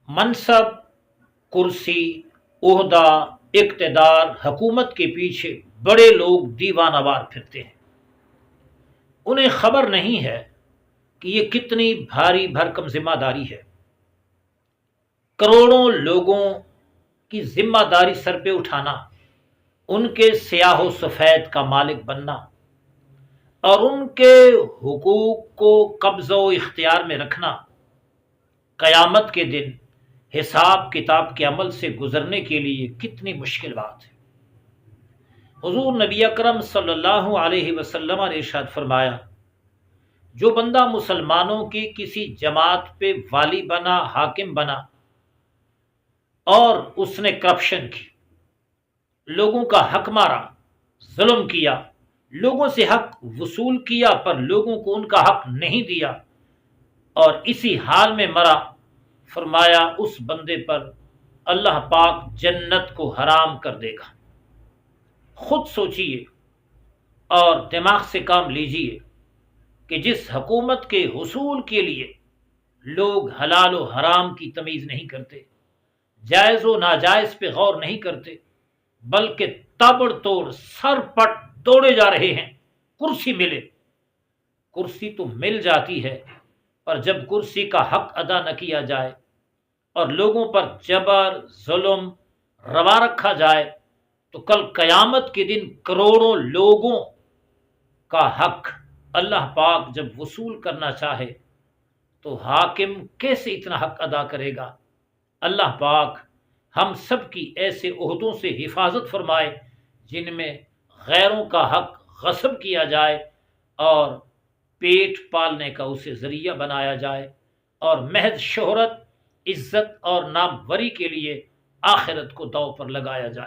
منصب، کرسی، عہدہ، اقتدار، حکومت کے پیچھے بڑے لوگ دیوانہ وار پھرتے ہیں۔ انہیں خبر نہیں ہے کہ یہ کتنی بھاری بھرکم ذمہ داری ہے۔ کروڑوں لوگوں کی ذمہ داری سر پہ اٹھانا، ان کے سیاہ و سفید کا مالک بننا اور ان کے حقوق کو قبضہ و اختیار میں رکھنا، قیامت کے دن حساب کتاب کے عمل سے گزرنے کے لیے کتنی مشکل بات ہے۔ حضور نبی اکرم صلی اللہ علیہ وسلم نے ارشاد فرمایا، جو بندہ مسلمانوں کی کسی جماعت پہ والی بنا، حاکم بنا اور اس نے کرپشن کی، لوگوں کا حق مارا، ظلم کیا، لوگوں سے حق وصول کیا پر لوگوں کو ان کا حق نہیں دیا اور اسی حال میں مرا، فرمایا اس بندے پر اللہ پاک جنت کو حرام کر دے گا۔ خود سوچئے اور دماغ سے کام لیجئے کہ جس حکومت کے حصول کے لیے لوگ حلال و حرام کی تمیز نہیں کرتے، جائز و ناجائز پہ غور نہیں کرتے، بلکہ تابڑ توڑ سر پٹ دوڑے جا رہے ہیں کرسی ملے۔ کرسی تو مل جاتی ہے، پر جب کرسی کا حق ادا نہ کیا جائے اور لوگوں پر جبر ظلم روا رکھا جائے تو کل قیامت کے دن کروڑوں لوگوں کا حق اللہ پاک جب وصول کرنا چاہے تو حاکم کیسے اتنا حق ادا کرے گا؟ اللہ پاک ہم سب کی ایسے عہدوں سے حفاظت فرمائے جن میں غیروں کا حق غصب کیا جائے اور پیٹ پالنے کا اسے ذریعہ بنایا جائے اور محض شہرت، عزت اور ناموری کے لیے آخرت کو داؤ پر لگایا جائے۔